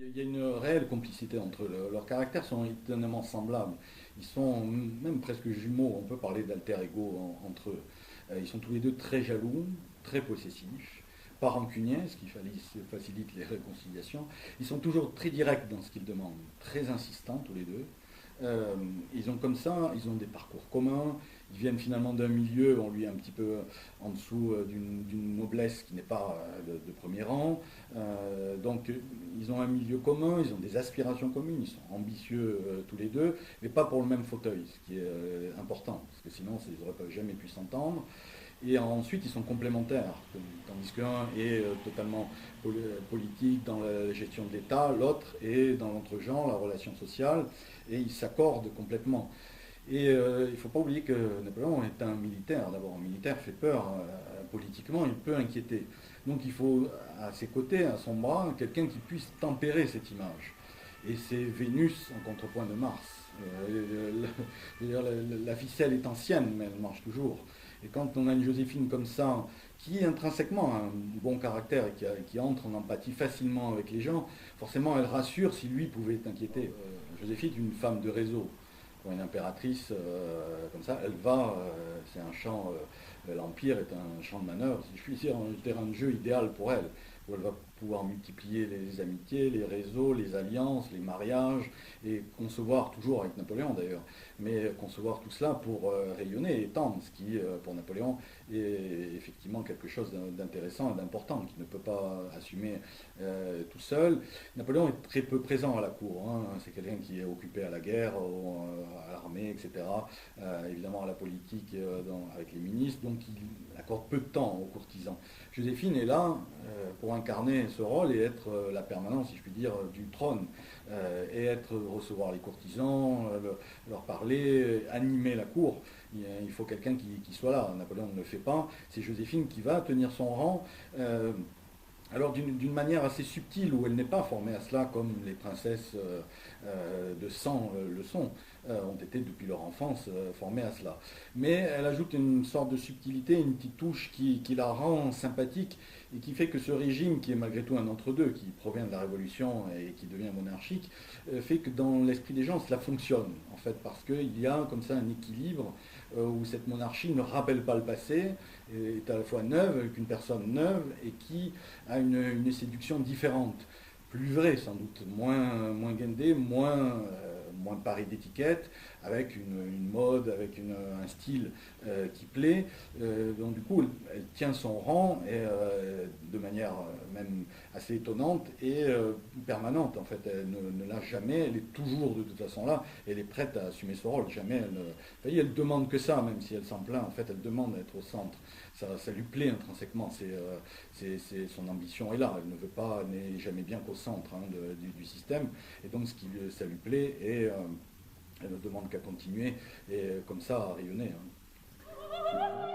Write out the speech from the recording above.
Il y a une réelle complicité entre eux. Leurs caractères sont étonnamment semblables. Ils sont même presque jumeaux. On peut parler d'alter ego entre eux. Ils sont tous les deux très jaloux, très possessifs, pas rancuniers, ce qui facilite les réconciliations. Ils sont toujours très directs dans ce qu'ils demandent, très insistants tous les deux. Ils ont comme ça, ils ont des parcours communs, ils viennent finalement d'un milieu, on lui est un petit peu en dessous d'une noblesse qui n'est pas de premier rang. Donc ils ont un milieu commun, ils ont des aspirations communes, ils sont ambitieux tous les deux, mais pas pour le même fauteuil, ce qui est important, parce que sinon ils n'auraient jamais pu s'entendre. Et ensuite, ils sont complémentaires, tandis qu'un est totalement politique dans la gestion de l'État, l'autre est dans l'entre-genre, la relation sociale, et ils s'accordent complètement. Et il ne faut pas oublier que Napoléon est un militaire. D'abord, un militaire fait peur politiquement, il peut inquiéter. Donc il faut à ses côtés, à son bras, quelqu'un qui puisse tempérer cette image. Et c'est Vénus en contrepoint de Mars. La ficelle est ancienne, mais elle marche toujours. Et quand on a une Joséphine comme ça, qui intrinsèquement a un bon caractère et qui entre en empathie facilement avec les gens, forcément elle rassure si lui pouvait t'inquiéter. Joséphine est une femme de réseau. Pour une impératrice comme ça, elle va, c'est un champ, l'Empire est un champ de manœuvre, si je puis dire, un terrain de jeu idéal pour elle, où elle va pouvoir multiplier les amitiés, les réseaux, les alliances, les mariages, et concevoir, toujours avec Napoléon d'ailleurs, mais concevoir tout cela pour rayonner et étendre, ce qui, pour Napoléon, est effectivement quelque chose d'intéressant et d'important, qu'il ne peut pas assumer tout seul. Napoléon est très peu présent à la cour, hein. C'est quelqu'un qui est occupé à la guerre, à l'armée, etc., évidemment à la politique avec les ministres, donc il accorde peu de temps aux courtisans. Joséphine est là pour incarner ce rôle et être la permanence, si je puis dire, du trône, et recevoir les courtisans, leur parler, animer la cour. Il faut quelqu'un qui soit là. Napoléon ne le fait pas. C'est Joséphine qui va tenir son rang. Alors d'une manière assez subtile, où elle n'est pas formée à cela comme les princesses de sang le sont, ont été depuis leur enfance formées à cela. Mais elle ajoute une sorte de subtilité, une petite touche qui la rend sympathique et qui fait que ce régime, qui est malgré tout un entre-deux, qui provient de la Révolution et qui devient monarchique, fait que dans l'esprit des gens cela fonctionne, en fait, parce qu'il y a comme ça un équilibre où cette monarchie ne rappelle pas le passé, est à la fois neuve, qu'une personne neuve, et qui a une séduction différente, plus vraie sans doute, moins guindée, moins parée d'étiquette, avec une mode, avec un style qui plaît. Donc du coup, elle tient son rang et, de manière même assez étonnante et permanente. En fait, elle ne lâche jamais, elle est toujours de toute façon là, elle est prête à assumer ce rôle. Jamais elle demande que ça, même si elle s'en plaint. En fait, elle demande d'être au centre. Ça lui plaît intrinsèquement. Son ambition est là. Elle ne veut pas, n'est jamais bien qu'au centre, hein, du système. Et donc, ça lui plaît et elle ne demande qu'à continuer et comme ça à rayonner, hein.